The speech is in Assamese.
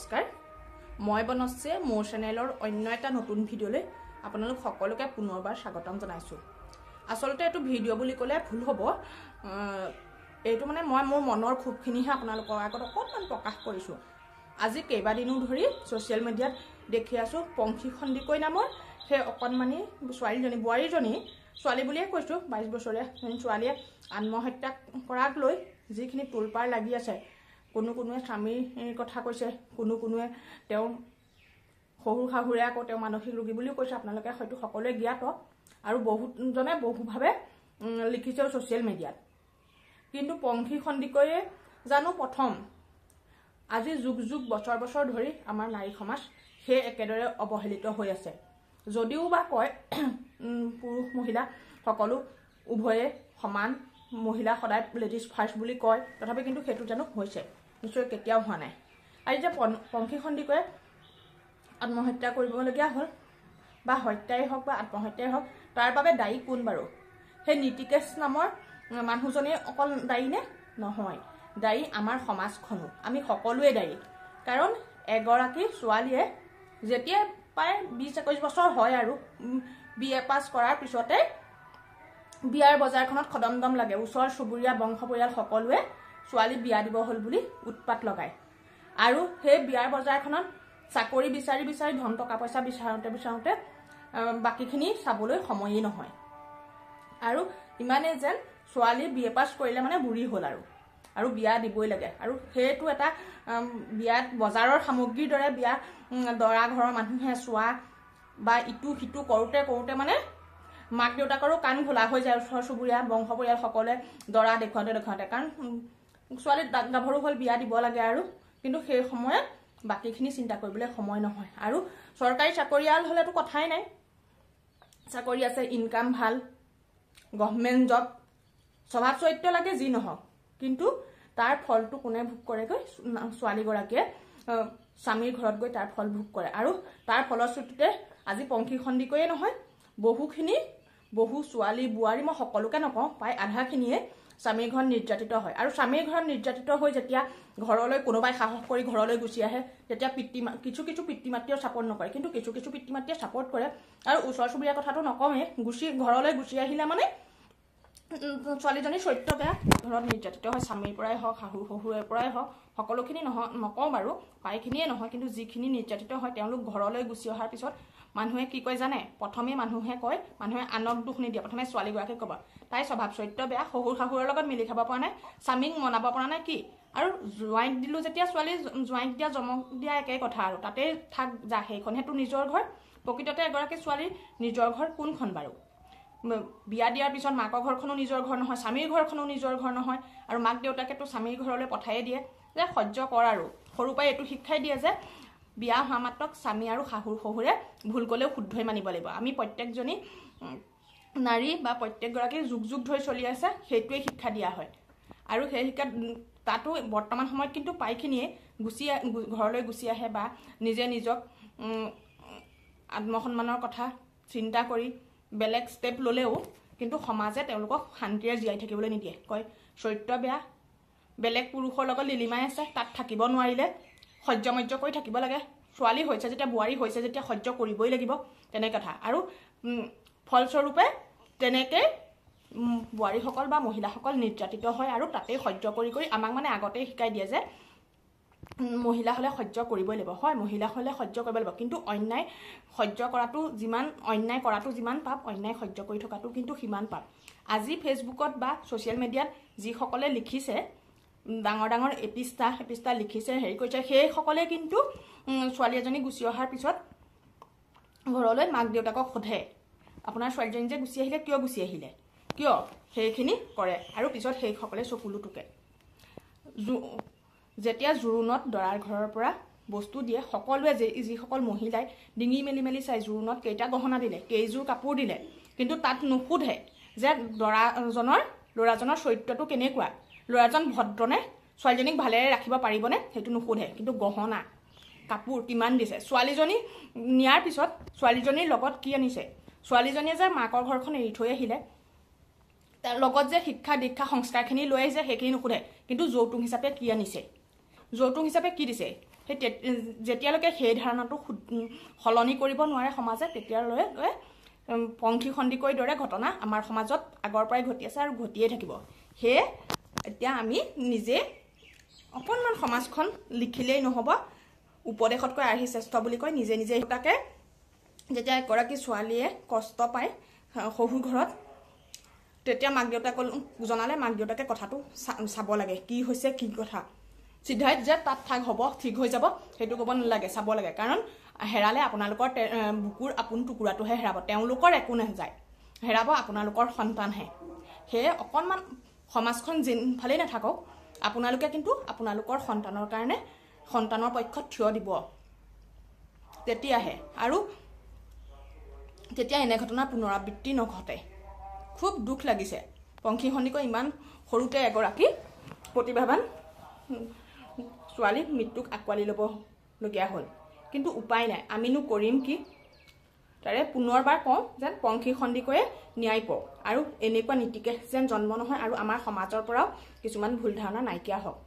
নমস্কাৰ মই বনশ্ৰী মোৰ চেনেলৰ অন্য এটা নতুন ভিডিঅ'লৈ আপোনালোক সকলোকে পুনৰবাৰ স্বাগতম জনাইছো আসলতে এটো ভিডিঅ' বুলি ক'লে ভুল হ'ব এটো মানে মই মোৰ মনৰ খুবখিনিহে আপোনালোকৰ আগত অকণমান প্ৰকাশ কৰিছো আজি কেইবাদিনো ধৰি সোশ্যাল মিডিয়াত দেখি আছো পংখী খণ্ডিকৈ নামৰ হে অকণমানি ছোৱালীজনী বোৱাৰীজনী ছোৱালী বুলিয়ে কৈছো 22 বছৰীয়া ছোৱালীয়ে আত্মহত্যা কৰাক লৈ যিখিনি তুলপাৰ লাগি আছে কোনোৱে স্বামীৰ কথা কৈছে কোনোৱে তেওঁ শহুৰ শাহুৰে আকৌ তেওঁ মানসিক ৰোগী বুলিও কৈছে আপোনালোকে হয়তো সকলোৱে জ্ঞাত আৰু বহুজনে বহুভাৱে লিখিছে সোশ্যাল মিডিয়াত কিন্তু পংখী খণ্ডিকৈয়ে জানো প্ৰথম আজি যুগ বছৰ ধৰি আমাৰ নাৰী সমাজ হে একেদৰে অৱহেলিত হৈ আছে যদিও বা কয় পুৰুষ মহিলা সকলো উভয়ে সমান মহিলা সদায় লেডিজ ফাৰ্ষ্ট বুলি কয় তথাপি কিন্তু হেতু জানো হৈছে নিশ্চয় কেতিয়াও হোৱা নাই আজি যে পংখী খণ্ডিকৈয়ে আত্মহত্যা কৰিবলগীয়া হ'ল বা হত্যাই হওক বা আত্মহত্যাই হওক তাৰ বাবে দায়ী কোন বাৰু হে নীতিকেশ নামৰ মানুহজনে অকল দায়ী নে নহয় দায়ী আমাৰ সমাজখনো আমি সকলোৱে দায়ী কাৰণ এগৰাকী ছোৱালীয়ে যেতিয়া প্ৰায় 20-21 বছৰ হয় আৰু বিএ পাছ কৰাৰ পিছতে বিয়াৰ বজাৰখনত খদমদম লাগে ওচৰ চুবুৰীয়া বংশ পৰিয়াল সকলোৱে ছোৱালী বিয়া দিব হল বুলি উৎপাত লগায় আৰু সেই বিয়াৰ বজাৰখনত চাকৰি বিচাৰি ধন টকা পইচা বিচাৰোতে বাকিখিনি চাবলৈ সময়ই নহয় আৰু ইমানে যেন ছোৱালী বিএ পাছ কৰিলে মানে বুঢ়ী হ'ল আৰু বিয়া দিবই লাগে আৰু হেতু এটা বিয়াত বজাৰৰ সামগ্ৰীৰ দৰে বিয়া দৰা ঘৰৰ মানুহে চোৱা বা ইটো হিটো কৰোতে মানে মাক দেউতাকৰো কান ভোলা হৈ যায় ওচৰ চুবুৰীয়া বংশ পৰিয়াল সকলে দৰা দেখুৱাতে কাৰণ ছোৱালী গাভৰু হ'ল বিয়া দিব লাগে আৰু কিন্তু সেই সময়ত বাকিখিনি চিন্তা কৰিবলৈ সময় নহয় আৰু চৰকাৰী চাকৰিয়াল হলেতো কথাই নাই চাকৰি আছে ইনকাম ভাল গভৰ্ণমেণ্ট জব স্বভাৱ চৰিত্ৰ লাগে যি নহওক কিন্তু তাৰ ফলটো কোনে ভোগ কৰেগৈ ছোৱালীগৰাকীয়ে স্বামীৰ ঘৰত গৈ তাৰ ফল ভোগ কৰে আৰু তাৰ ফলশ্ৰুতিতে আজি পংখী খণ্ডিকৈয়ে নহয় বহু ছোৱালী বোৱাৰী মই সকলোকে নকওঁ প্ৰায় আধাখিনিয়ে স্বামীৰ ঘৰত নিৰ্যাতিত হয় আৰু স্বামীৰ ঘৰত নিৰ্যাতিত হৈ যেতিয়া ঘৰলৈ কোনোবাই সাহস কৰি ঘৰলৈ গুচি আহে তেতিয়া কিছু পিতৃ মাতৃয়ে ছাপোৰ্ট নকৰে কিন্তু কিছু পিতৃ মাতৃয়ে ছাপোৰ্ট কৰে আৰু ওচৰ চুবুৰীয়া কথাটো নকওঁৱে ঘৰলৈ গুচি আহিলে মানে ছোৱালীজনী চৰিত্ৰ বেয়া ঘৰত নিৰ্যাতিত হয় স্বামীৰ পৰাই হওক শহুৰৰ পৰাই হওক সকলোখিনি নকওঁ বাৰু প্ৰায়খিনিয়ে নহয় কিন্তু যিখিনি নিৰ্যাতিত হয় তেওঁলোক ঘৰলৈ গুচি অহাৰ পিছত মানুহে কি কয় জানে প্ৰথমে মানুহে আনক দুখ নিদিয়ে প্ৰথমে ছোৱালীগৰাকীক ক'ব তাই স্বভাৱ চৰিত্ৰ বেয়া শহুৰ শাহুৰৰ লগত মিলি খাব পৰা নাই স্বামীক মনাব পৰা নাই কি আৰু জোৱাইক দিলো যেতিয়া ছোৱালী জোৱাইক দিয়া জমক দিয়া একে কথা আৰু তাতে থাক যা সেইখনহেতো নিজৰ ঘৰ প্ৰকৃততে এগৰাকী ছোৱালীৰ নিজৰ ঘৰ কোনখন বাৰু বিয়া দিয়াৰ পিছত মাকৰ ঘৰখনো নিজৰ ঘৰ নহয় স্বামীৰ ঘৰখনো নিজৰ ঘৰ নহয় আৰু মাক দেউতাকেতো স্বামীৰ ঘৰলৈ পঠায়ে দিয়ে যে সহ্য কৰ আৰু সৰুৰ পৰাই এইটো শিক্ষাই দিয়ে যে বিয়া হোৱা মাত্ৰক স্বামী আৰু শহুৰে ভুল ক'লেও শুদ্ধই মানিব লাগিব আমি প্ৰত্যেকজনী নাৰী বা প্ৰত্যেকগৰাকী যুগ ধৰি চলি আছে সেইটোৱে শিক্ষা দিয়া হয় আৰু সেই শিক্ষা তাতো বৰ্তমান সময়ত কিন্তু প্ৰায়খিনিয়ে ঘৰলৈ গুচি আহে বা নিজক আত্মসন্মানৰ কথা চিন্তা কৰি বেলেগ ষ্টেপ ল'লেও কিন্তু সমাজে তেওঁলোকক শান্তিৰে জীয়াই থাকিবলৈ নিদিয়ে কয় চৰিত্ৰ বেয়া বেলেগ পুৰুষৰ লগত লিলিমাই আছে তাত থাকিব নোৱাৰিলে সহ্য কৰি থাকিব লাগে ছোৱালী হৈছে যেতিয়া বোৱাৰী হৈছে যেতিয়া সহ্য কৰিবই লাগিব তেনে কথা আৰু ফলস্বৰূপে তেনেকে বোৱাৰীসকল বা মহিলাসকল নিৰ্যাতিত হয় আৰু তাতেই সহ্য কৰি আমাক মানে আগতেই শিকাই দিয়ে যে মহিলা হলে সহ্য কৰিবই লাগিব হয় মহিলা হলে সহ্য কৰিব লাগিব কিন্তু অন্যায় সহ্য কৰাটো যিমান পাপ অন্যায় সহ্য কৰি থকাটো কিন্তু সিমান পাপ আজি ফেচবুকত বা সোশ্যাল মিডিয়াত যিসকলে লিখিছে ডাঙৰ এপিষ্টা লিখিছে হেৰি কৰিছে সেইসকলে কিন্তু ছোৱালী এজনী গুচি অহাৰ পিছত ঘৰলৈ মাক দেউতাকক সোধে আপোনাৰ ছোৱালীজনী যে গুচি আহিলে কিয় গুচি আহিলে কিয় সেইখিনি কৰে আৰু পিছত সেইসকলে চকুলো টুকে যেতিয়া জোৰোণত দৰাৰ ঘৰৰ পৰা বস্তু দিয়ে সকলোৱে যিসকল মহিলাই ডিঙি মেলি চাই জোৰোণত কেইটা গহনা দিলে কেইযোৰ কাপোৰ দিলে কিন্তু তাত নুসুধে যে ল'ৰাজনৰ চৰিত্ৰটো কেনেকুৱা ল'ৰাজন ভদ্ৰনে ছোৱালীজনীক ভালেৰে ৰাখিব পাৰিবনে সেইটো নুসুধে কিন্তু গহনা কাপোৰ কিমান দিছে ছোৱালীজনী নিয়াৰ পিছত ছোৱালীজনীৰ লগত কি আনিছে ছোৱালীজনীয়ে যে মাকৰ ঘৰখন এৰি থৈ আহিলে তাৰ লগত যে শিক্ষা দীক্ষা সংস্কাৰখিনি লৈ আহিছে সেইখিনি নুসুধে কিন্তু যৌতুক হিচাপে কি আনিছে যৌতুক হিচাপে কি দিছে সেই যেতিয়ালৈকে সেই ধাৰণাটো সলনি কৰিব নোৱাৰে সমাজে তেতিয়ালৈ পংখী খণ্ডিকৈ দৰে ঘটনা আমাৰ সমাজত আগৰ পৰাই ঘটি আছে আৰু ঘটিয়ে থাকিব সেয়ে এতিয়া আমি নিজে অকণমান সমাজখন লিখিলেই নহ'ব উপদেশতকৈ আৰ্হি শ্ৰেষ্ঠ বুলি কয় নিজে নিজে তাকে যেতিয়া এগৰাকী ছোৱালীয়ে কষ্ট পায় শহুৰ ঘৰত তেতিয়া মাক দেউতাকক জনালে মাক দেউতাকে কথাটো চাব লাগে কি হৈছে কি কথা চিধাই যে তাত থাক হ'ব ঠিক হৈ যাব সেইটো ক'ব নালাগে চাব লাগে কাৰণ হেৰালে আপোনালোকৰ বুকুৰ আপোন টুকুৰাটোহে হেৰাব তেওঁলোকৰ একো নাযায় হেৰাব আপোনালোকৰ সন্তানহে সেয়ে অকণমান সমাজখন যিফালেই নাথাকক আপোনালোকে কিন্তু আপোনালোকৰ সন্তানৰ কাৰণে সন্তানৰ পক্ষত থিয় দিব তেতিয়াহে আৰু তেতিয়া এনে ঘটনাৰ পুনৰাবৃত্তি নঘটে খুব দুখ লাগিছে পংখী খণ্ডিকৈ ইমান সৰুতে এগৰাকী প্ৰতিভাৱান ছোৱালীৰ মৃত্যুক আঁকোৱালি ল'বলগীয়া হ'ল কিন্তু উপায় নাই আমিনো কৰিম কি তাৰে পুনৰবাৰ কওঁ যেন পংখী খণ্ডিকৈয়ে ন্যায় পাওক আৰু এনেকুৱা নীতিকে যেন জন্ম নহয় আৰু আমাৰ সমাজৰ পৰাও কিছুমান ভুল ধাৰণা নাইকিয়া হওক